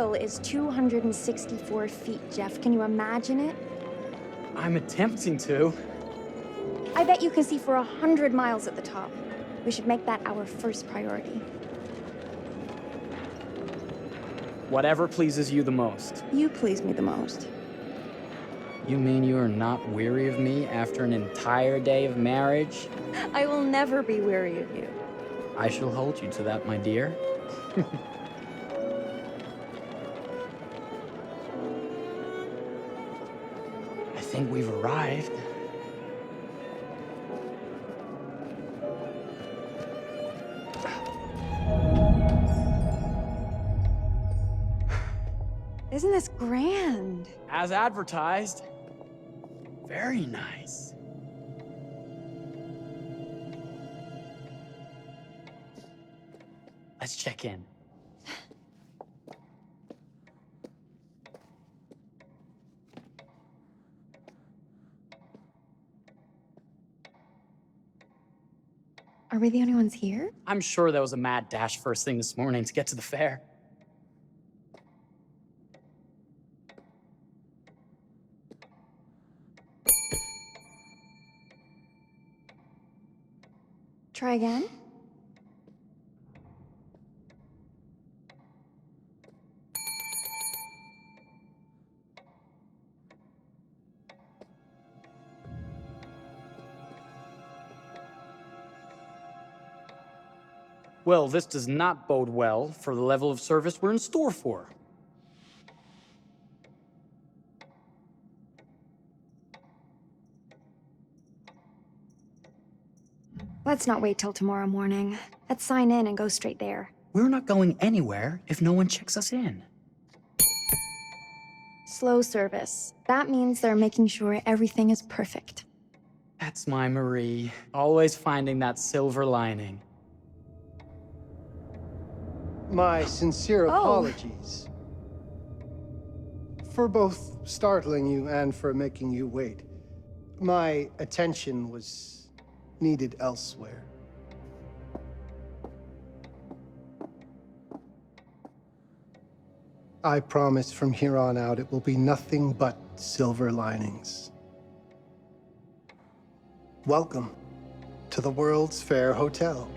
wheel is 264 feet, Jeff. Can you imagine it? I'm attempting to. I bet you can see for 100 miles at the top. We should make that our first priority. Whatever pleases you the most. You please me the most. You mean you are not weary of me after an entire day of marriage? I will never be weary of you. I shall hold you to that, my dear. I think we've arrived. Isn't this grand? As advertised. Very nice. Let's check in. Are we the only ones here? I'm sure there was a mad dash first thing this morning to get to the fair. Try again? Well, this does not bode well for the level of service we're in store for. Let's not wait till tomorrow morning. Let's sign in and go straight there. We're not going anywhere if no one checks us in. Slow service. That means they're making sure everything is perfect. That's my Marie, always finding that silver lining. My sincere Oh. apologies for both startling you and for making you wait. My attention was needed elsewhere. I promise from here on out it will be nothing but silver linings. Welcome to the World's Fair Hotel.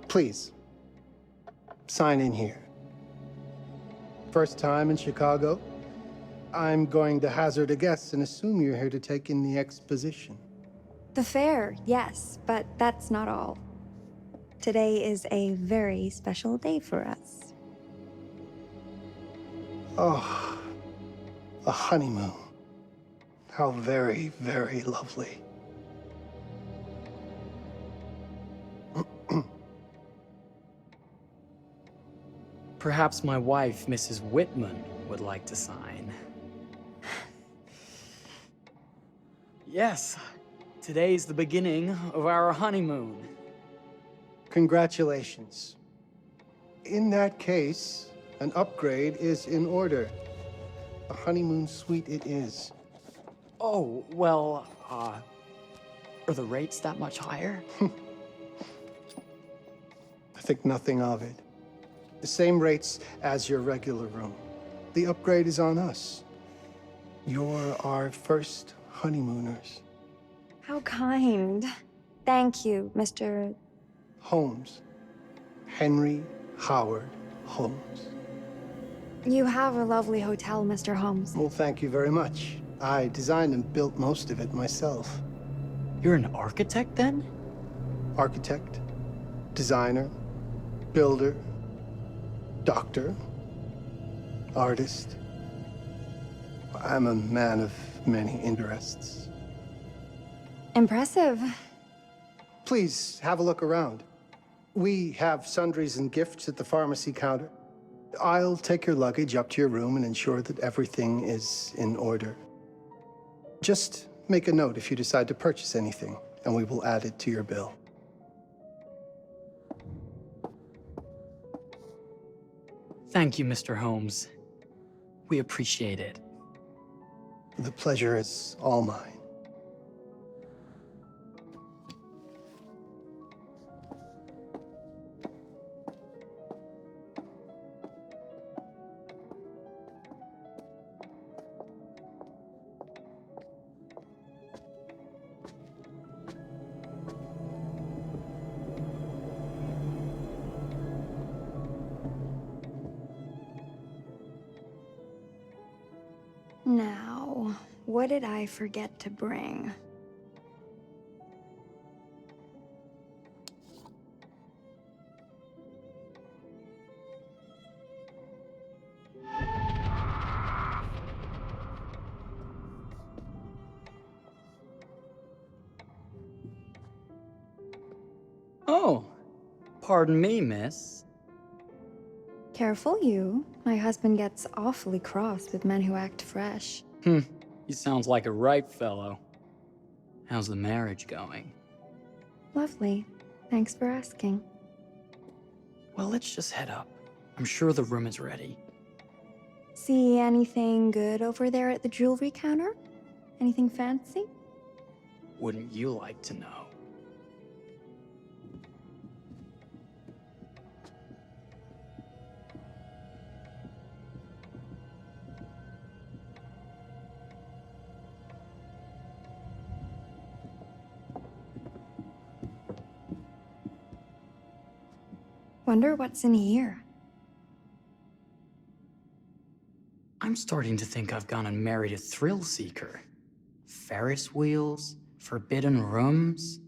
Please, sign in here. First time in Chicago? I'm going to hazard a guess and assume you're here to take in the exposition. The fair, yes, but that's not all. Today is a very special day for us. Oh, a honeymoon. How very, very lovely. Perhaps my wife, Mrs. Whitman, would like to sign. Yes, today's the beginning of our honeymoon. Congratulations. In that case, an upgrade is in order. A honeymoon suite it is. Oh, well, are the rates that much higher? I think nothing of it. The same rates as your regular room. The upgrade is on us. You're our first honeymooners. How kind. Thank you, Mr. Holmes. Henry Howard Holmes. You have a lovely hotel, Mr. Holmes. Well, thank you very much. I designed and built most of it myself. You're an architect, then? Architect, designer, builder, doctor, artist. I'm a man of many interests. Impressive. Please have a look around. We have sundries and gifts at the pharmacy counter. I'll take your luggage up to your room and ensure that everything is in order. Just make a note if you decide to purchase anything, and we will add it to your bill. Thank you, Mr. Holmes. We appreciate it. The pleasure is all mine. Now, what did I forget to bring? Oh, pardon me, miss. Careful you. My husband gets awfully cross with men who act fresh. He sounds like a ripe fellow. How's the marriage going? Lovely. Thanks for asking. Well, let's just head up. I'm sure the room is ready. See anything good over there at the jewelry counter? Anything fancy? Wouldn't you like to know? Wonder what's in here. I'm starting to think I've gone and married a thrill seeker. Ferris wheels, forbidden rooms.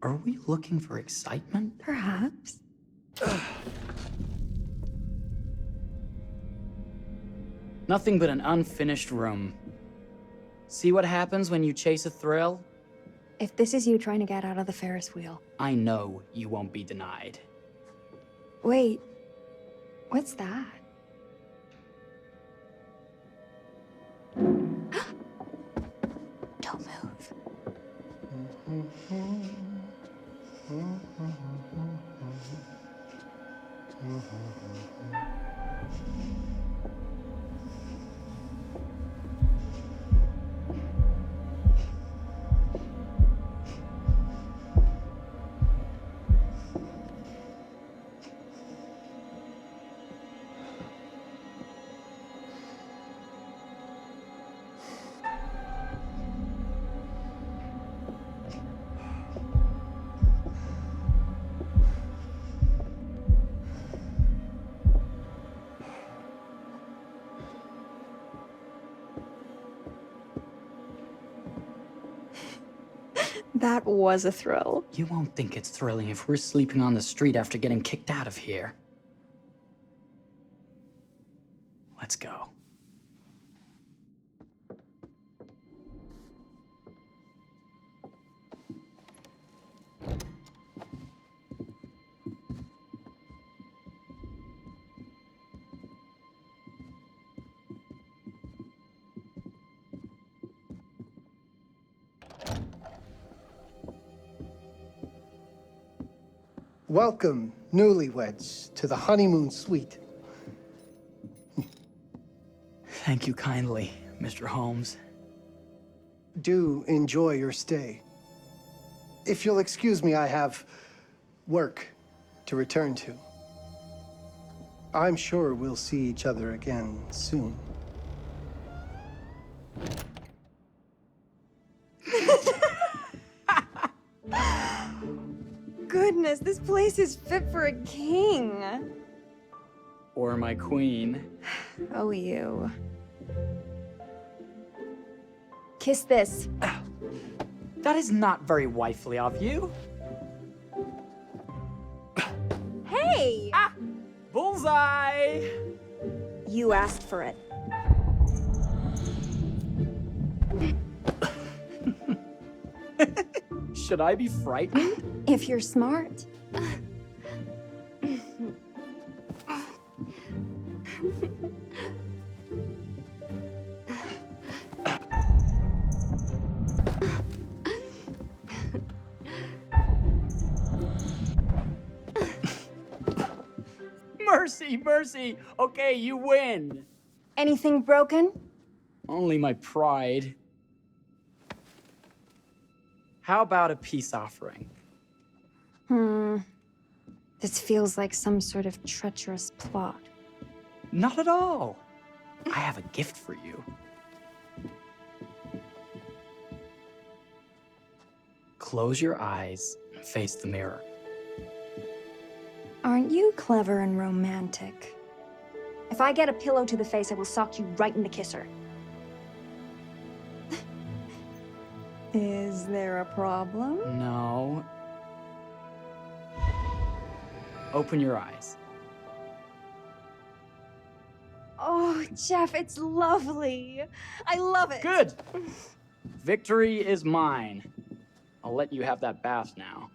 Are we looking for excitement? Perhaps. Nothing but an unfinished room. See what happens when you chase a thrill? If this is you trying to get out of the Ferris wheel. I know you won't be denied. Wait, what's that? Don't move. That was a thrill. You won't think it's thrilling if we're sleeping on the street after getting kicked out of here. Let's go. Welcome, newlyweds, to the honeymoon suite. Thank you kindly, Mr. Holmes. Do enjoy your stay. If you'll excuse me, I have work to return to. I'm sure we'll see each other again soon. Goodness, this place is fit for a king. Or my queen. Oh, you. Kiss this. That is not very wifely of you. Hey! Ah! Bullseye! You asked for it. Should I be frightened? If you're smart. Mercy, mercy! Okay, you win. Anything broken? Only my pride. How about a peace offering? This feels like some sort of treacherous plot. Not at all. I have a gift for you. Close your eyes and face the mirror. Aren't you clever and romantic? If I get a pillow to the face, I will sock you right in the kisser. Is there a problem? No. Open your eyes. Oh, Jeff, it's lovely. I love it. Good! Victory is mine. I'll let you have that bath now.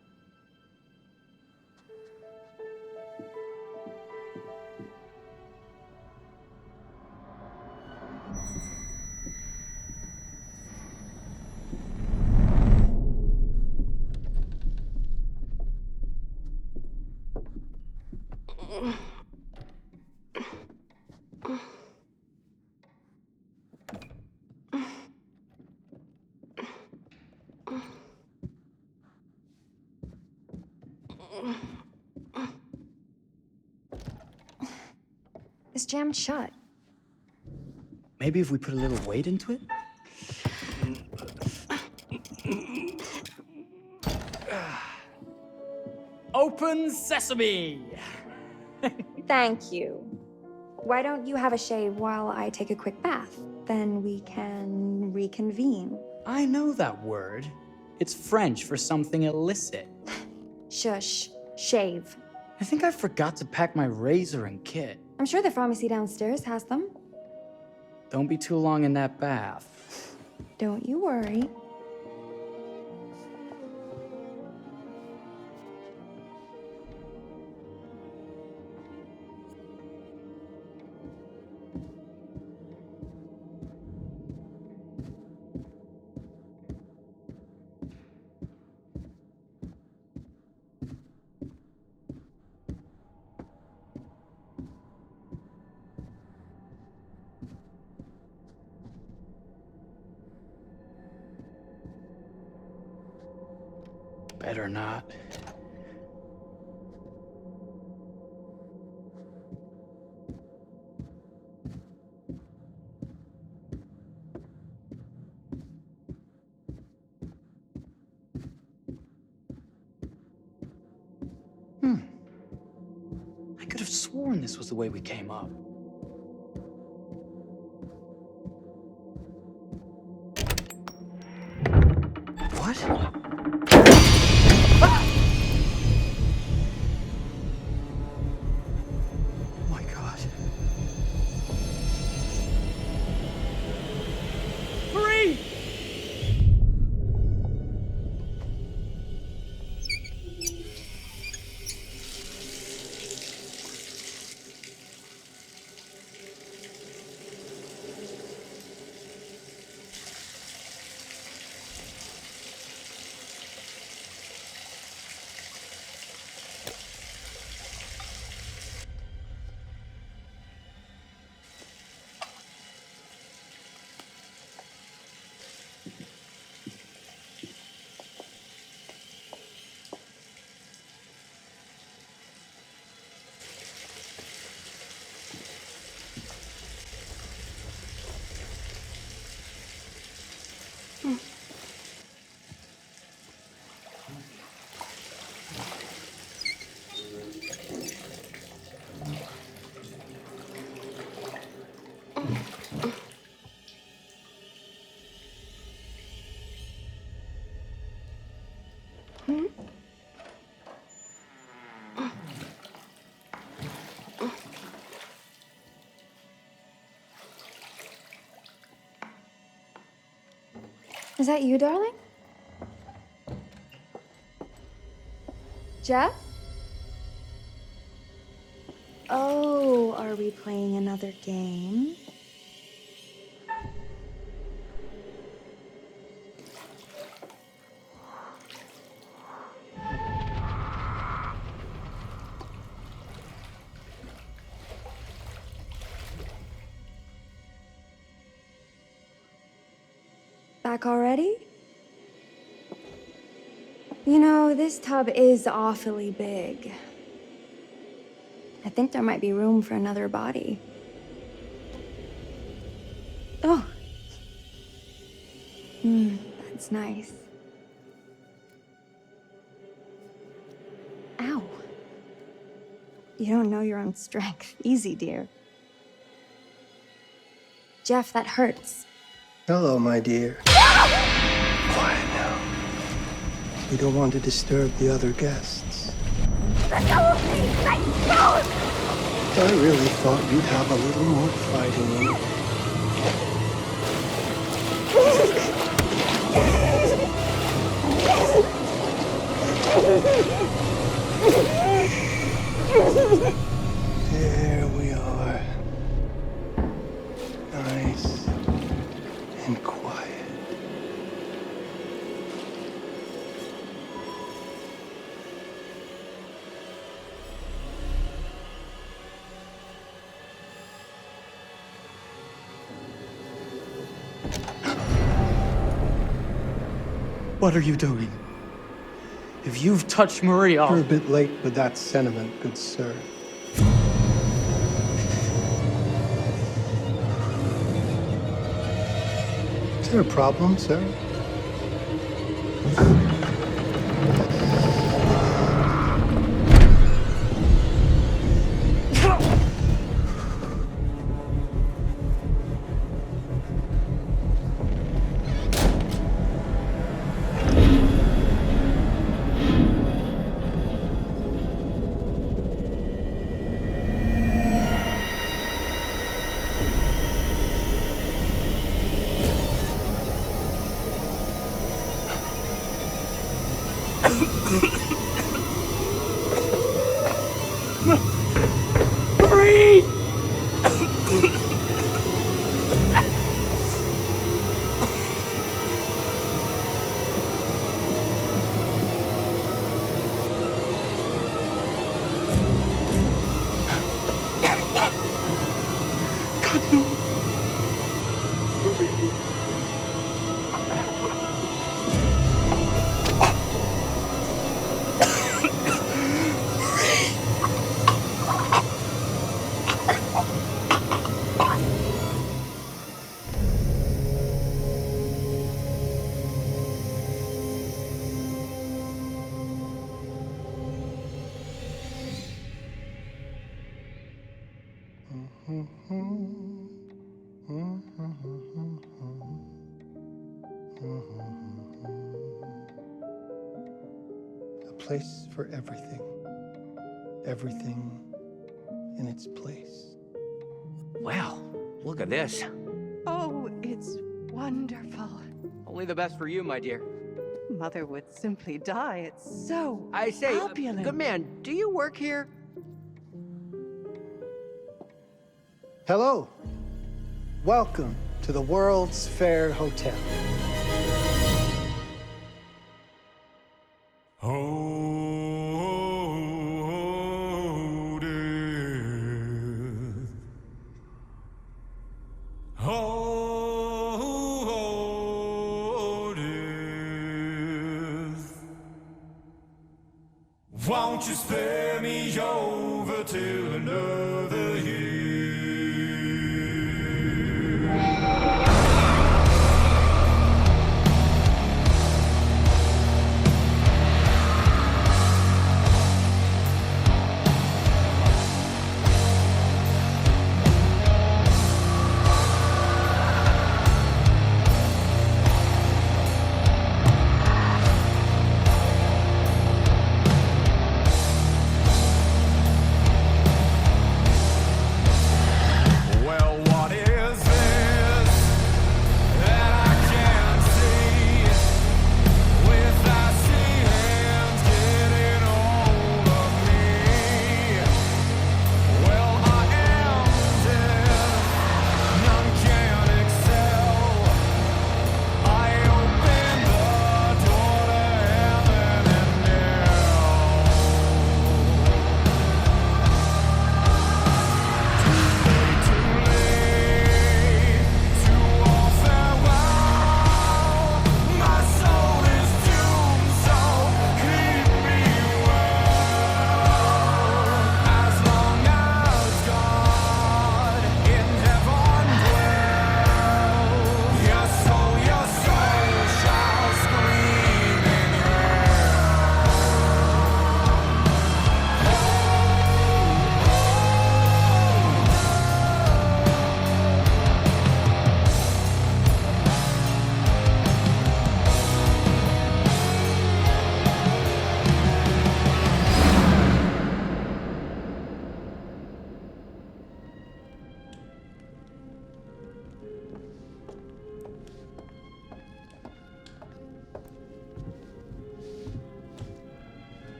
It's jammed shut. Maybe if we put a little weight into it? Open sesame! Thank you. Why don't you have a shave while I take a quick bath? Then we can reconvene. I know that word. It's French for something illicit. Shush. Shave. I think I forgot to pack my razor and kit. I'm sure the pharmacy downstairs has them. Don't be too long in that bath. Don't you worry. Better not. I could have sworn this was the way we came up. What? My God. Marie! Is that you, darling? Jeff? Oh, are we playing another game? Back already? You know, this tub is awfully big. I think there might be room for another body. Oh. That's nice. Ow. You don't know your own strength. Easy, dear. Jeff, that hurts. Hello, my dear. Quiet now. We don't want to disturb the other guests. I really thought you'd have a little more fighting in you. There we are. Nice and quiet. What are you doing? If you've touched Maria, You're a bit late with that sentiment, good sir. Is there a problem, sir? Marie! God, no. A place for everything. Everything in its place. Wow, look at this. Oh, it's wonderful. Only the best for you, my dear. Mother would simply die. It's so I say, opulent. good man, do you work here? Hello. Welcome to the World's Fair Hotel. Won't you spare me over till another year?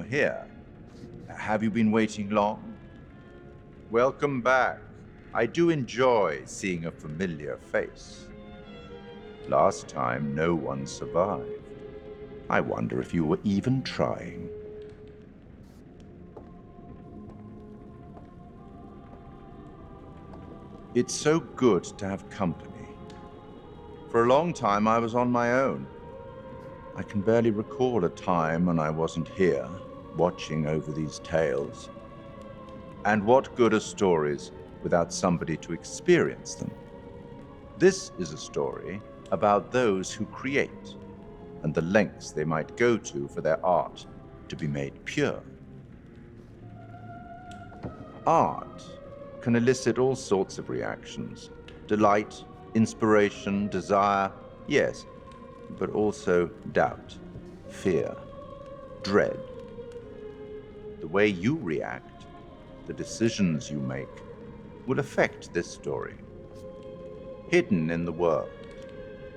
you're here. Have you been waiting long? Welcome back. I do enjoy seeing a familiar face. Last time, no one survived. I wonder if you were even trying. It's so good to have company. For a long time, I was on my own. I can barely recall a time when I wasn't here, watching over these tales. And what good are stories without somebody to experience them? This is a story about those who create, and the lengths they might go to for their art to be made pure. Art can elicit all sorts of reactions. Delight, inspiration, desire, yes, but also doubt, fear, dread. The way you react, the decisions you make, will affect this story. Hidden in the world,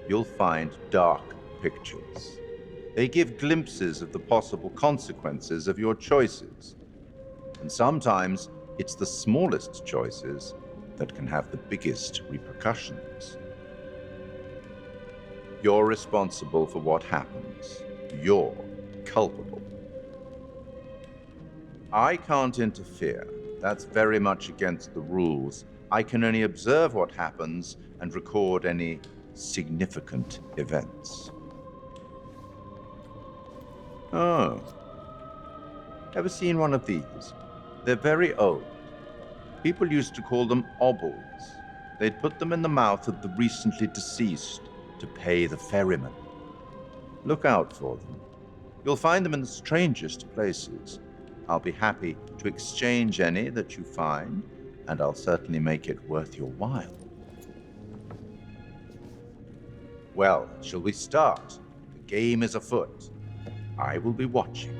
you'll find dark pictures. They give glimpses of the possible consequences of your choices. And sometimes it's the smallest choices that can have the biggest repercussions. You're responsible for what happens. You're culpable. I can't interfere. That's very much against the rules. I can only observe what happens and record any significant events. Oh. Ever seen one of these? They're very old. People used to call them obols. They'd put them in the mouth of the recently deceased to pay the ferryman. Look out for them. You'll find them in the strangest places. I'll be happy to exchange any that you find, and I'll certainly make it worth your while. Well, shall we start? The game is afoot. I will be watching.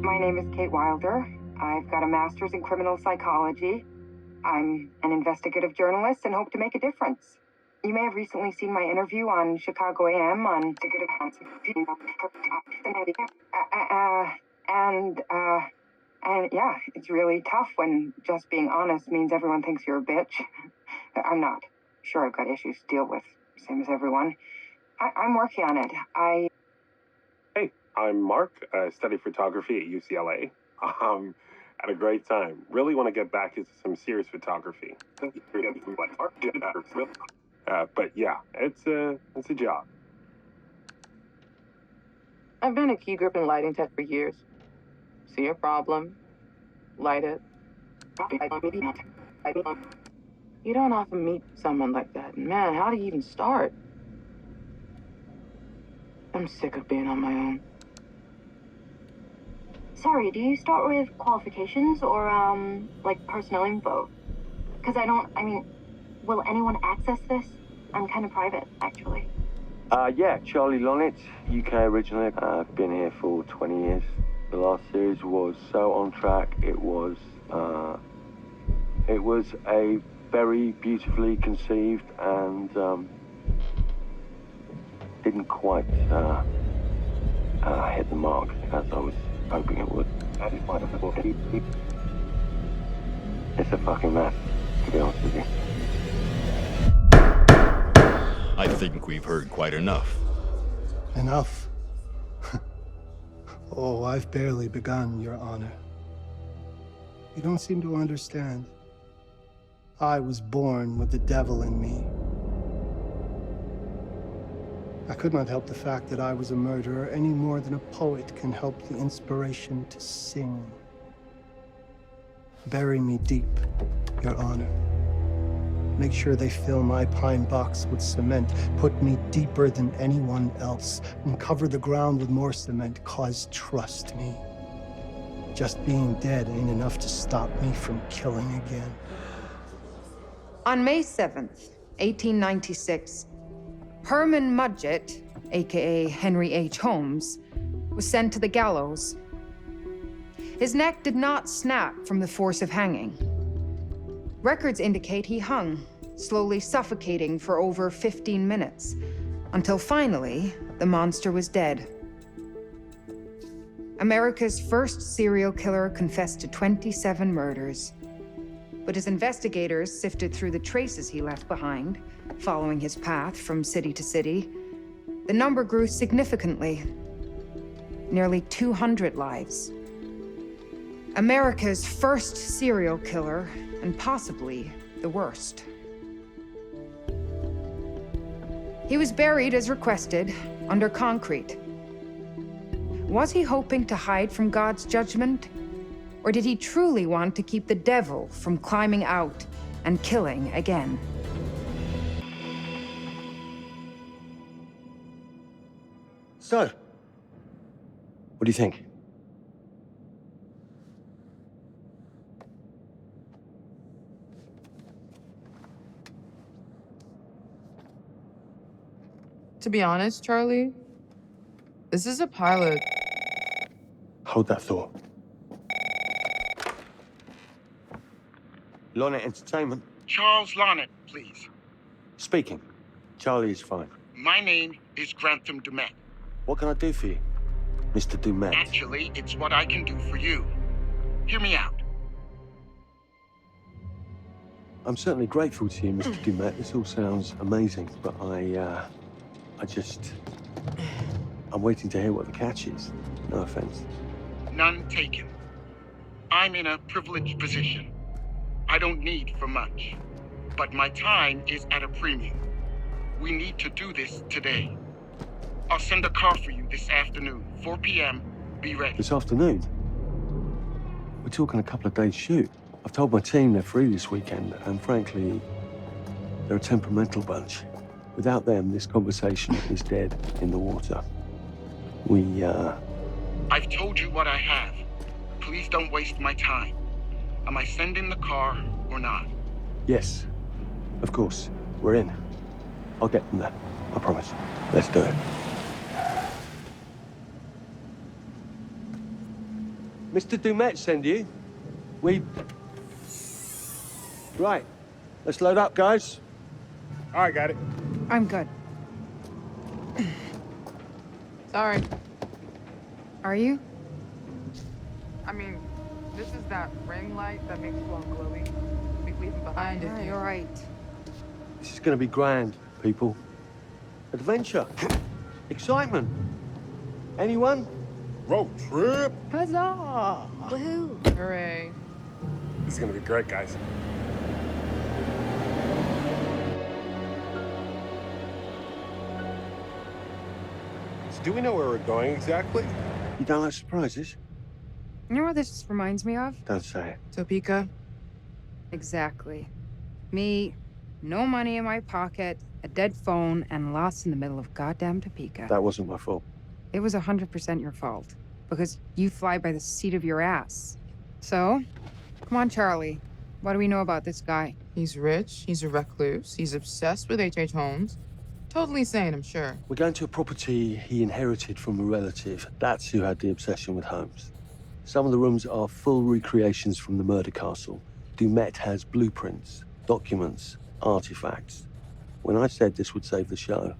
My name is Kate Wilder. I've got a master's in criminal psychology. I'm an investigative journalist and hope to make a difference. You may have recently seen my interview on Chicago AM on and yeah, it's really tough when just being honest means everyone thinks you're a bitch. I'm not. Sure, I've got issues to deal with, same as everyone. I'm working on it. Hey, I'm Mark. I study photography at UCLA. Had a great time. Really want to get back into some serious photography. But yeah, it's a job. I've been a key grip and lighting tech for years. See a problem, light it. You don't often meet someone like that. Man, how do you even start? I'm sick of being on my own. Sorry, do you start with qualifications or, like personnel info? Because will anyone access this? I'm kind of private, actually. Yeah, Charlie Lonitz, UK originally. I've been here for 20 years. The last series was so on track. It was a very beautifully conceived and didn't quite hit the mark as I was hoping it would. It's a fucking mess, to be honest with you. I think we've heard quite enough. Enough? Oh, I've barely begun, Your Honor. You don't seem to understand. I was born with the devil in me. I could not help the fact that I was a murderer any more than a poet can help the inspiration to sing. Bury me deep, Your Honor. Make sure they fill my pine box with cement. Put me deeper than anyone else. And cover the ground with more cement, 'cause trust me, just being dead ain't enough to stop me from killing again. On May 7th, 1896, Herman Mudgett, aka Henry H. Holmes, was sent to the gallows. His neck did not snap from the force of hanging. Records indicate he hung, slowly suffocating for over 15 minutes, Until finally, the monster was dead. America's first serial killer confessed to 27 murders. But as investigators sifted through the traces he left behind, following his path from city to city, the number grew significantly. Nearly 200 lives. America's first serial killer, and possibly the worst. He was buried as requested, under concrete. Was he hoping to hide from God's judgment? Or did he truly want to keep the devil from climbing out and killing again? So, what do you think? To be honest, Charlie, this is a pilot. Hold that thought. Lonnet Entertainment. Charles Lonnet, please. Speaking. Charlie is fine. My name is Grantham Dumet. What can I do for you, Mr. Dumet? Actually, it's what I can do for you. Hear me out. I'm certainly grateful to you, Mr. Dumet. This all sounds amazing, but I'm waiting to hear what the catch is. No offense. None taken. I'm in a privileged position. I don't need for much, but my time is at a premium. We need to do this today. I'll send a car for you this afternoon, 4 p.m. Be ready. This afternoon? We're talking a couple of days shoot. I've told my team they're free this weekend, and frankly, they're a temperamental bunch. Without them, this conversation is dead in the water. I've told you what I have. Please don't waste my time. Am I sending the car or not? Yes, of course. We're in. I'll get them there. I promise. Let's do it. Mr. Dumet send you? Right. Let's load up, guys. All right, got it. I'm good. Sorry. Are you? I mean, this is that ring light that makes you all glowy. We leave it behind if you... You're right. This is gonna be grand, people. Adventure. Excitement. Anyone? Road trip. Huzzah! Woohoo! Hooray. This is gonna be great, guys. So do we know where we're going exactly? You don't like surprises? You know what this reminds me of? Don't say it. Topeka? Exactly. Me, no money in my pocket, a dead phone, and lost in the middle of goddamn Topeka. That wasn't my fault. It was 100% your fault. Because you fly by the seat of your ass. So, come on, Charlie. What do we know about this guy? He's rich, he's a recluse, he's obsessed with H.H. Holmes. Totally sane, I'm sure. We're going to a property he inherited from a relative. That's who had the obsession with Holmes. Some of the rooms are full recreations from the murder castle. Dumet has blueprints, documents, artifacts. When I said this would save the show,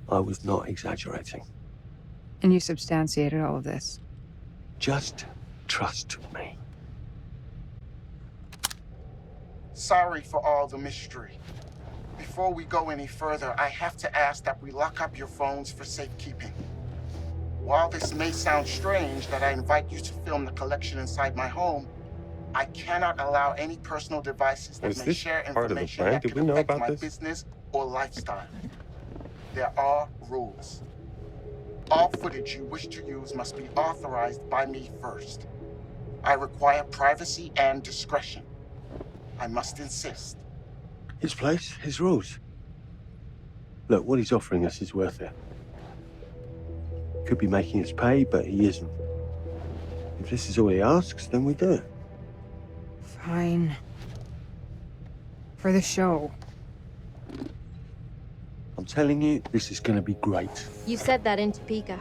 I was not exaggerating. And you substantiated all of this? Just trust me. Sorry for all the mystery. Before we go any further, I have to ask that we lock up your phones for safekeeping. While this may sound strange that I invite you to film the collection inside my home, I cannot allow any personal devices that may share information that could affect my business or lifestyle. There are rules. All footage you wish to use must be authorized by me first. I require privacy and discretion. I must insist. His place, his rules. Look, what he's offering us is worth it. Could be making us pay, but he isn't. If this is all he asks, then we do it. Fine. For the show. I'm telling you, this is gonna be great. You said that in Topeka.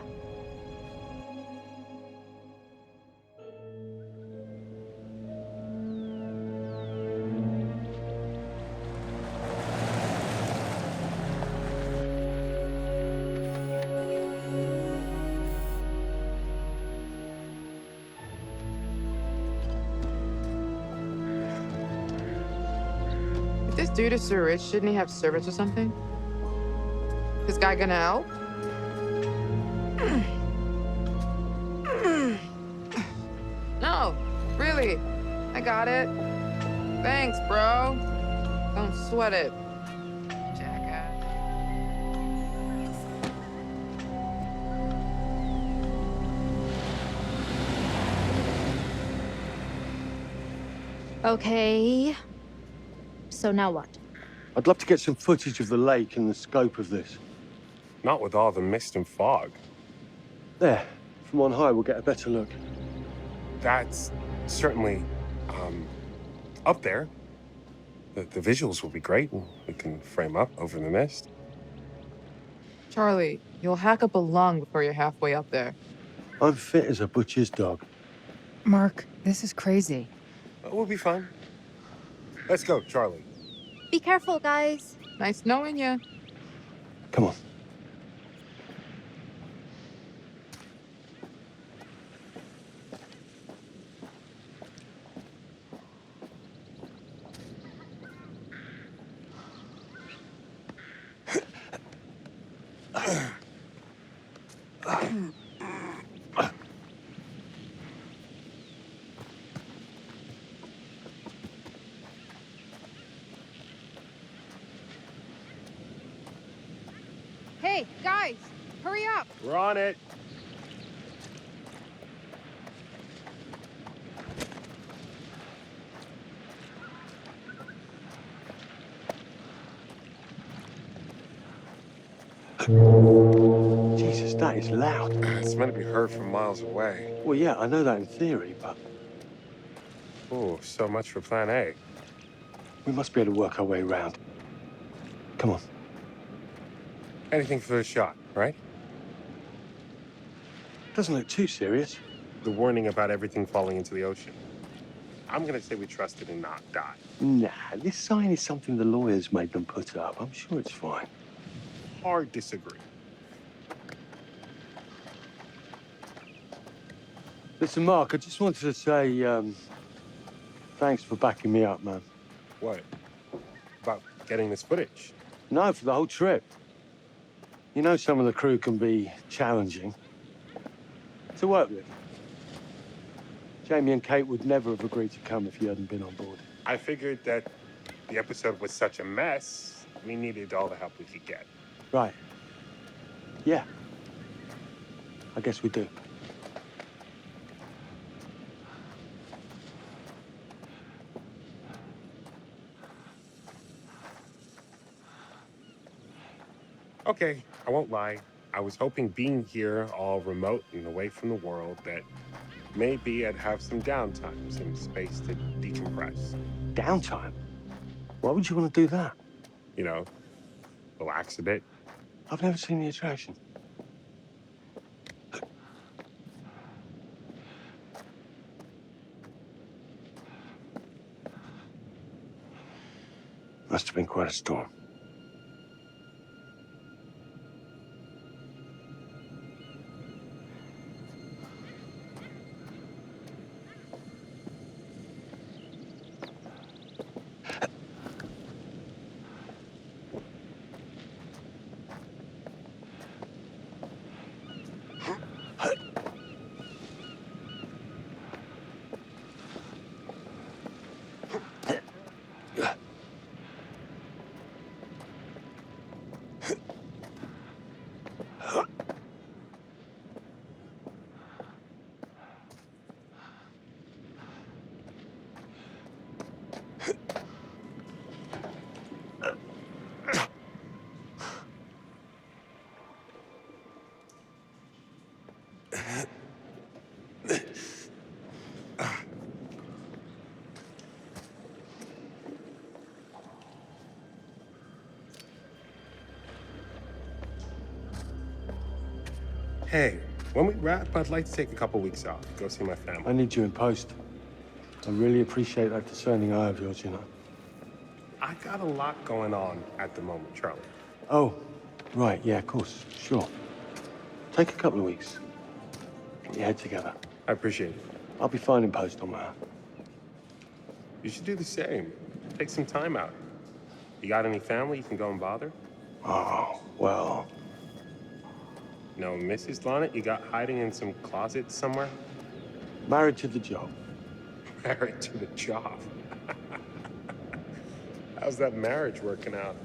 This dude is so rich, shouldn't he have servants or something? This guy gonna help? No, really. I got it. Thanks, bro. Don't sweat it. Jackass. Okay. So now what? I'd love to get some footage of the lake and the scope of this. Not with all the mist and fog. There. From on high, we'll get a better look. That's certainly, up there. The visuals will be great, and we can frame up over the mist. Charlie, you'll hack up a lung before you're halfway up there. I'm fit as a butcher's dog. Mark, this is crazy. We'll be fine. Let's go, Charlie. Be careful, guys. Nice knowing you. Come on. Hey, guys, hurry up. We're on it. Jesus, that is loud. It's meant to be heard from miles away. Well, yeah, I know that in theory, but Oh, so much for plan A. we must be able to work our way around. Come on. Anything for the shot, right? Doesn't look too serious. The warning about everything falling into the ocean. I'm gonna say we trust it and not die. Nah, this sign is something the lawyers made them put up. I'm sure it's fine. Hard disagree. Listen, Mark, I just wanted to say, thanks for backing me up, man. What? About getting this footage? No, for the whole trip. You know some of the crew can be challenging to work with. Jamie and Kate would never have agreed to come if you hadn't been on board. I figured that the episode was such a mess, we needed all the help we could get. Right. Yeah. I guess we do. Okay, I won't lie. I was hoping being here all remote and away from the world that maybe I'd have some downtime, some space to decompress. Downtime? Why would you want to do that? You know, relax a bit. I've never seen the attraction. Must have been quite a storm. Hey, when we wrap, I'd like to take a couple weeks off, go see my family. I need you in post. I really appreciate that discerning eye of yours, you know. I got a lot going on at the moment, Charlie. Oh, right, yeah, of course, sure. Take a couple of weeks. Get your head together. I appreciate it. I'll be fine in post on my own. You should do the same. Take some time out. You got any family you can go and bother? Oh, well. No, Mrs. Lonnet, you got hiding in some closet somewhere? Married to the job. Married to the job. How's that marriage working out?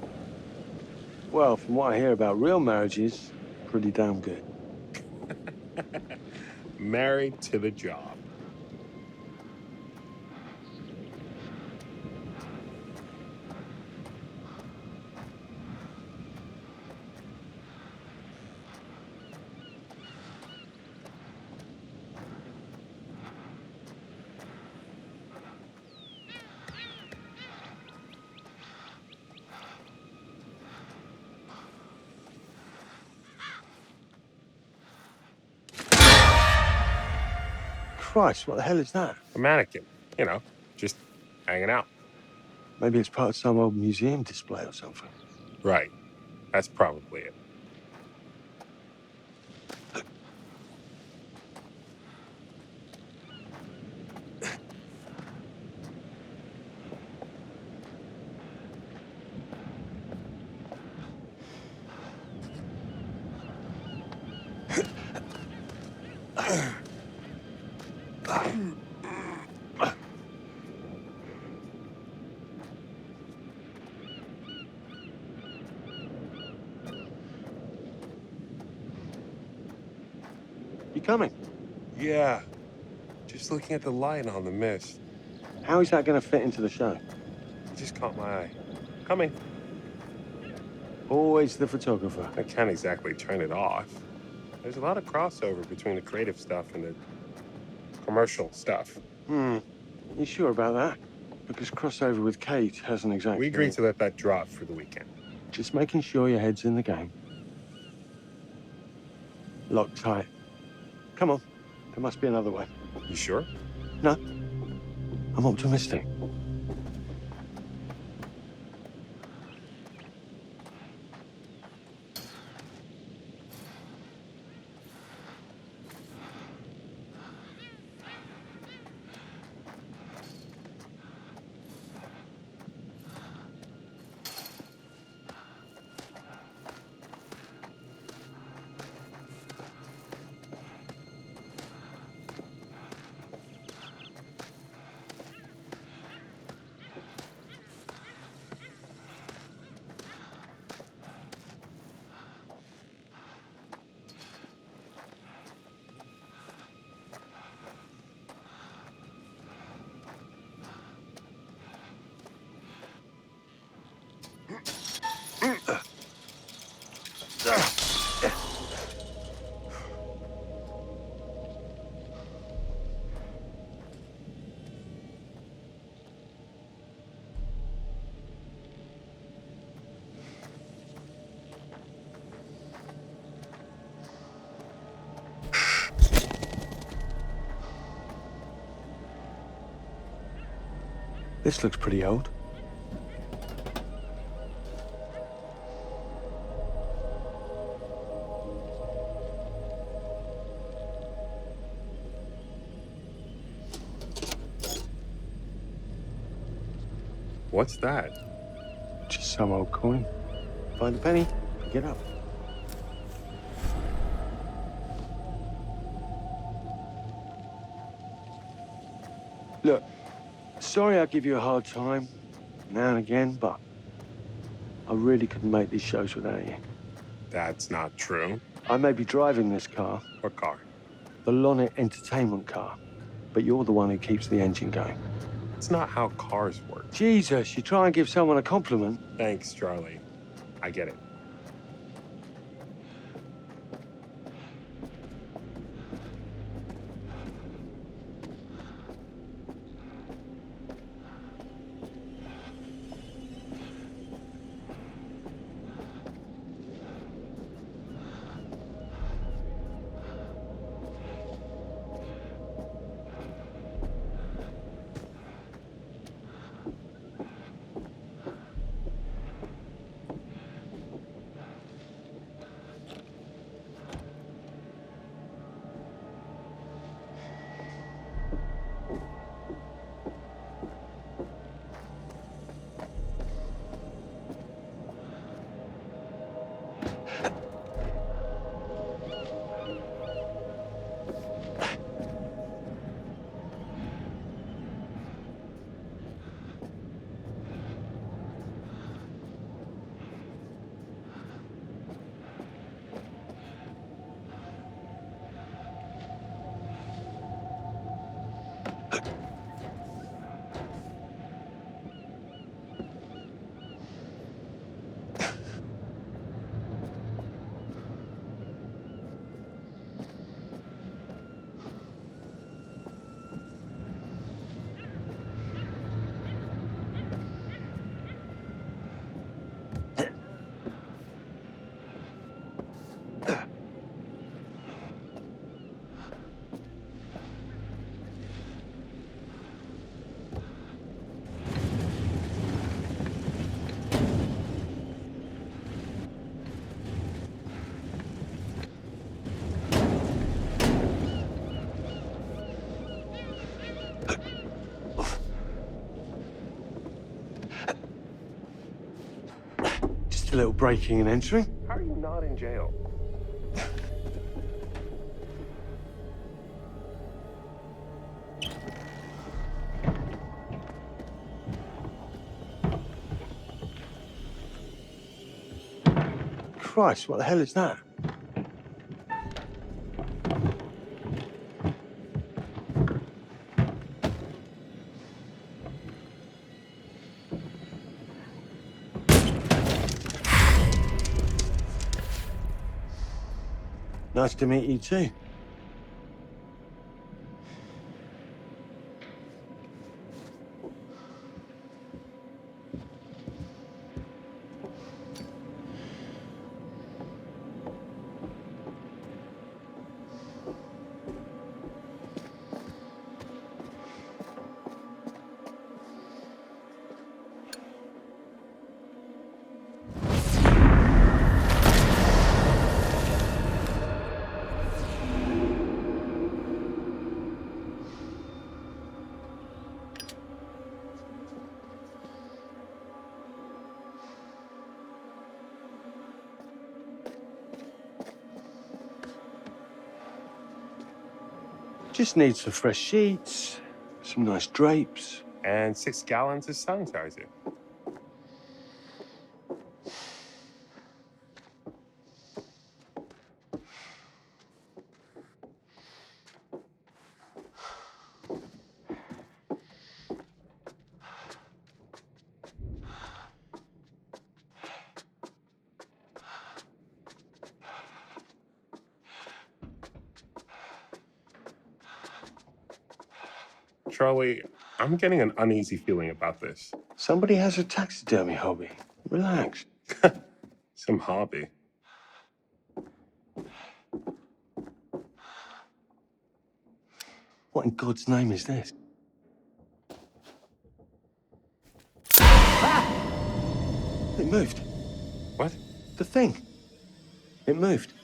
Well, from what I hear about real marriages, pretty damn good. Married to the job. Christ, what the hell is that? A mannequin, you know, just hanging out. Maybe it's part of some old museum display or something. Right. That's probably it. You coming? Yeah. Just looking at the light on the mist. How is that going to fit into the show? It just caught my eye. Coming. Always the photographer. I can't exactly turn it off. There's a lot of crossover between the creative stuff and the commercial stuff. You sure about that? Because crossover with Kate hasn't exactly... We agreed to let that drop for the weekend. Just making sure your head's in the game. Lock tight. Come on. There must be another way. You sure? No. I'm optimistic. This looks pretty old. What's that? Just some old coin. Find a penny, pick it up. Look, sorry I give you a hard time now and again, but I really couldn't make these shows without you. That's not true. I may be driving this car. What car? The Lonnet entertainment car. But you're the one who keeps the engine going. It's not how cars work. Jesus, you try and give someone a compliment. Thanks, Charlie. I get it. Just a little breaking and entering. How are you not in jail? Christ, what the hell is that? Nice to meet you too. Just need some fresh sheets, some nice drapes. And 6 gallons of sanitizer. Charlie, I'm getting an uneasy feeling about this. Somebody has a taxidermy hobby. Relax. Some hobby. What in God's name is this? Ah! It moved. What? The thing. It moved.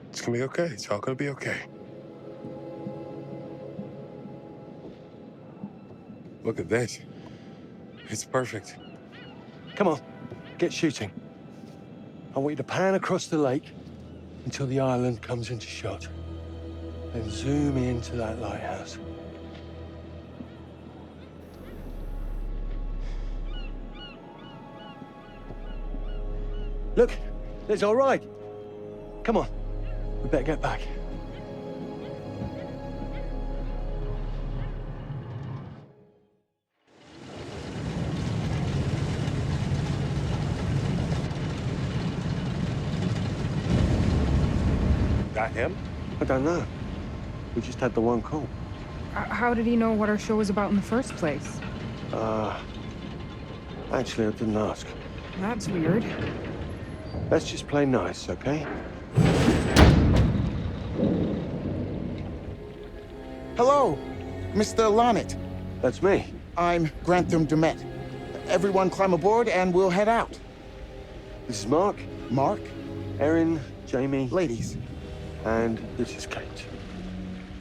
It's gonna be okay. It's all gonna be okay. Look at this. It's perfect. Come on, get shooting. I want you to pan across the lake until the island comes into shot. Then zoom into that lighthouse. Look, it's all right. Come on, we better get back. That him? I don't know. We just had the one call. How did he know what our show was about in the first place? Actually, I didn't ask. That's weird. Let's just play nice, okay? Hello, Mr. Lonnet. That's me. I'm Grantham Demet. Everyone climb aboard and we'll head out. This is Mark. Mark? Erin, Jamie. Ladies. And this is Kate.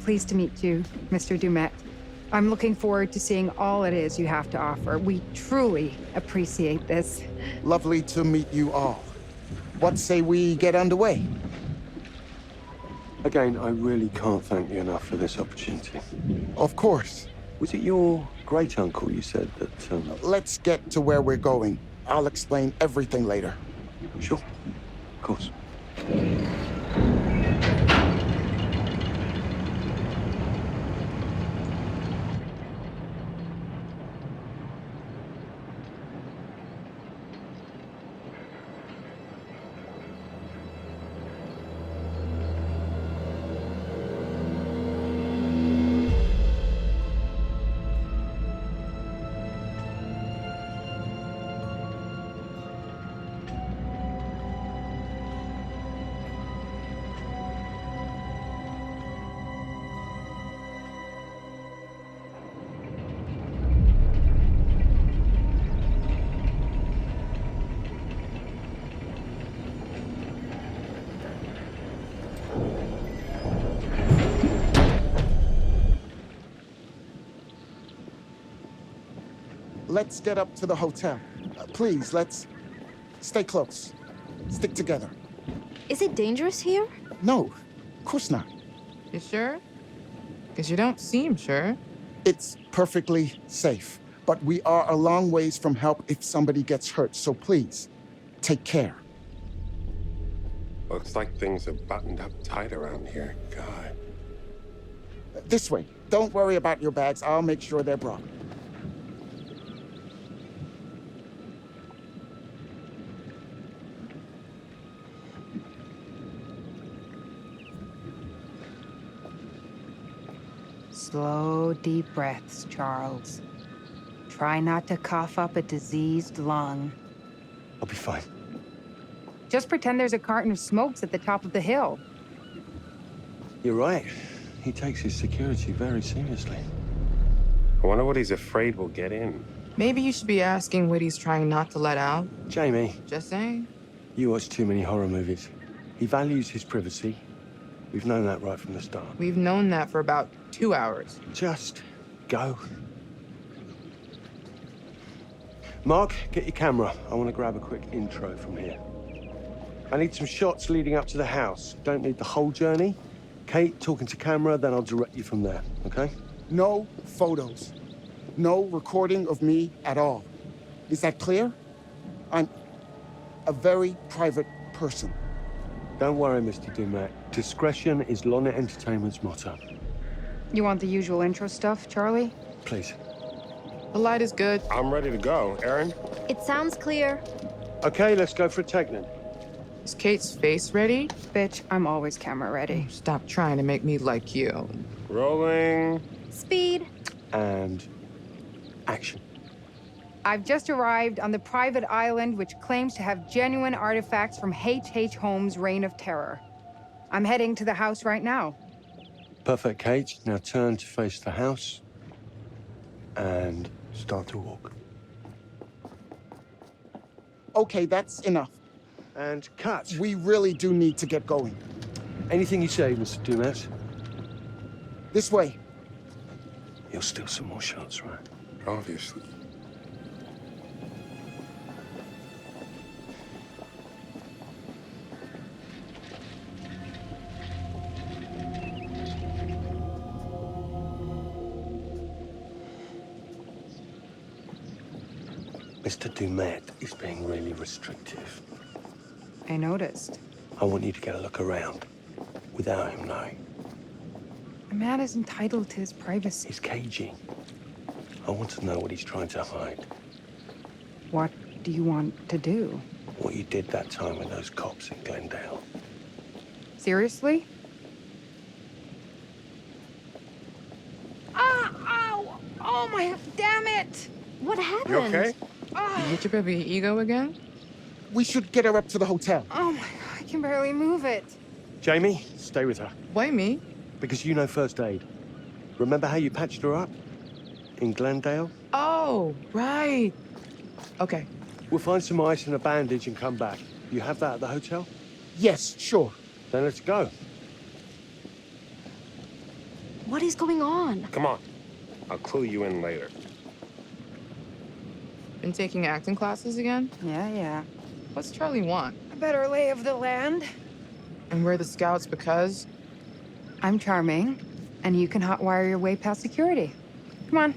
Pleased to meet you, Mr. Dumet. I'm looking forward to seeing all it is you have to offer. We truly appreciate this. Lovely to meet you all. What say we get underway? Again, I really can't thank you enough for this opportunity. Of course. Was it your great-uncle you said that, Let's get to where we're going. I'll explain everything later. Sure. Of course. Let's get up to the hotel. Please, let's stay close. Stick together. Is it dangerous here? No, of course not. You sure? Because you don't seem sure. It's perfectly safe, but we are a long ways from help if somebody gets hurt, so please, take care. Looks like things are buttoned up tight around here. God. This way. Don't worry about your bags. I'll make sure they're brought. Slow, deep breaths, Charles. Try not to cough up a diseased lung. I'll be fine. Just pretend there's a carton of smokes at the top of the hill. You're right. He takes his security very seriously. I wonder what he's afraid will get in. Maybe you should be asking what he's trying not to let out. Jamie. Just saying. You watch too many horror movies. He values his privacy. We've known that right from the start. We've known that for about 2 hours. Just go. Mark, get your camera. I want to grab a quick intro from here. I need some shots leading up to the house. Don't need the whole journey. Kate, talking to camera, then I'll direct you from there, okay? No photos. No recording of me at all. Is that clear? I'm a very private person. Don't worry, Mr. Dumet. Discretion is Lorna Entertainment's motto. You want the usual intro stuff, Charlie? Please. The light is good. I'm ready to go. Aaron? It sounds clear. Okay, let's go for a take then. Is Kate's face ready? Bitch, I'm always camera ready. Stop trying to make me like you. Rolling. Speed. And action. I've just arrived on the private island which claims to have genuine artifacts from H.H. Holmes' Reign of Terror. I'm heading to the house right now. Perfect, Kate. Now turn to face the house and start to walk. Okay, that's enough. And cut. We really do need to get going. Anything you say, Mr. Dumet. This way. You'll steal some more shots, right? Obviously. Mr. Dumet is being really restrictive. I noticed. I want you to get a look around without him knowing. A man is entitled to his privacy. He's caging. I want to know what he's trying to hide. What do you want to do? What you did that time with those cops in Glendale. Seriously? Ah! Ow! Oh my... Damn it! What happened? You okay? You hit your baby ego again? We should get her up to the hotel. Oh my God, I can barely move it. Jamie, stay with her. Why me? Because you know first aid. Remember how you patched her up? In Glendale? Oh, right. Okay. We'll find some ice and a bandage and come back. You have that at the hotel? Yes, sure. Then let's go. What is going on? Come on. I'll clue you in later. Been taking acting classes again? Yeah. What's Charlie want? A better lay of the land. And we're the scouts because? I'm charming, and you can hotwire your way past security. Come on.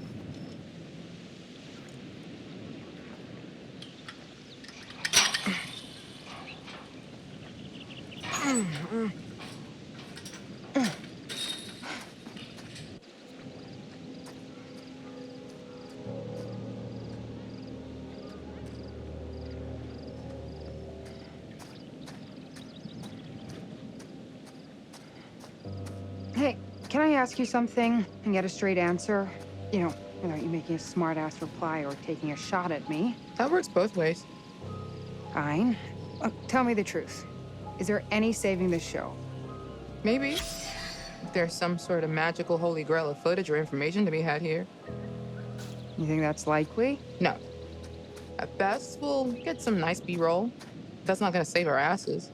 Hey, can I ask you something and get a straight answer? You know, without you making a smart-ass reply or taking a shot at me. That works both ways. Fine. Tell me the truth. Is there any saving this show? Maybe. If there's some sort of magical holy grail of footage or information to be had here. You think that's likely? No. At best, we'll get some nice B-roll. That's not gonna save our asses.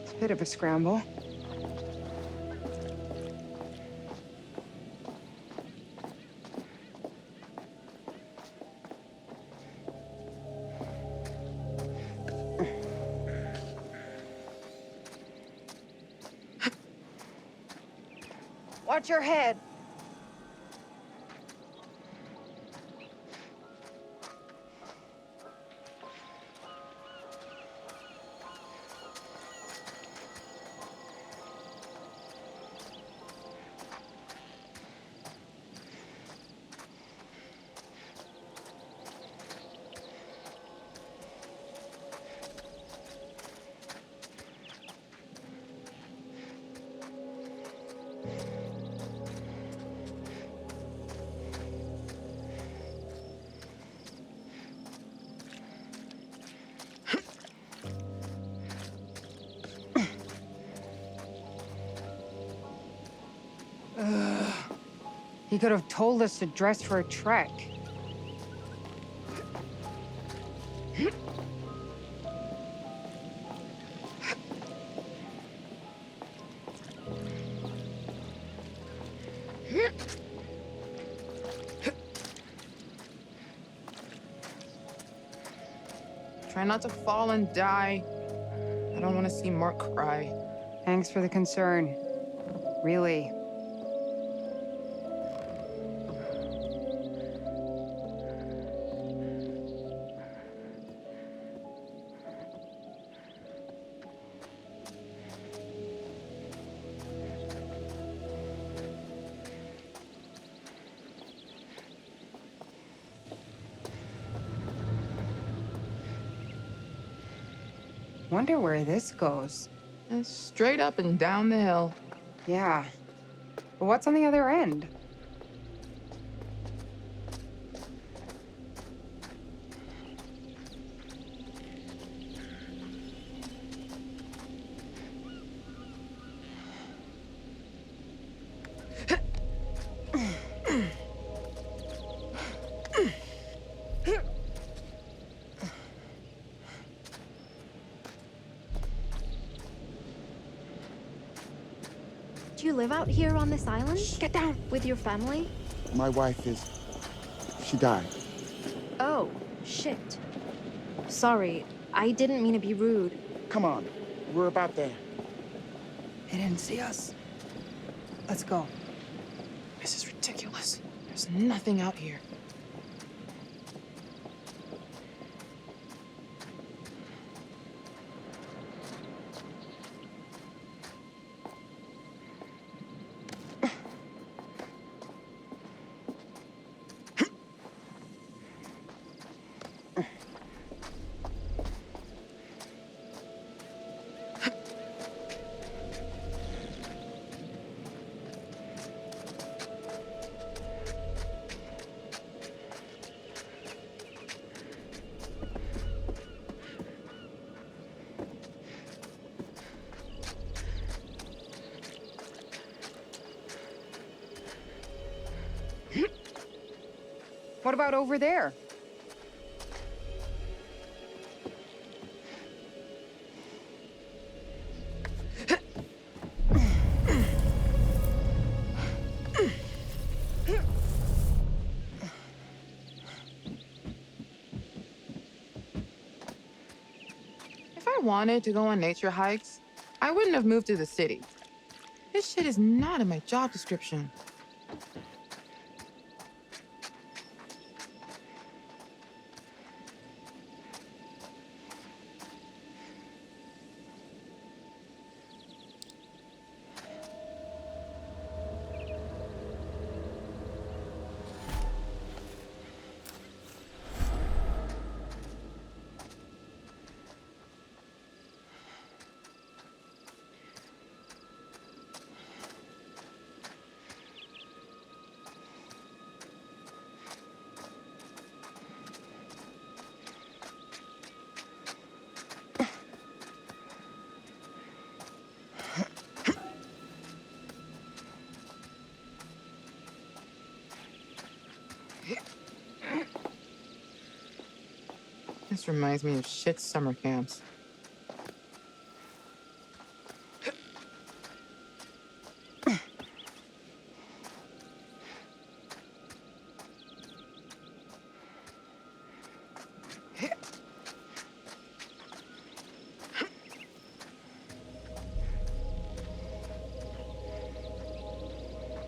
It's a bit of a scramble. Watch your head. He could have told us to dress for a trek. Try not to fall and die. I don't want to see Mark cry. Thanks for the concern. Really. Wonder where this goes. It's straight up and down the hill. Yeah. But what's on the other end? Do you live out here on this island? Get down! With your family? My wife she died. Oh, shit. Sorry, I didn't mean to be rude. Come on, we're about there. They didn't see us. Let's go. This is ridiculous. There's nothing out here. What about over there? If I wanted to go on nature hikes, I wouldn't have moved to the city. This shit is not in my job description. This reminds me of shit summer camps.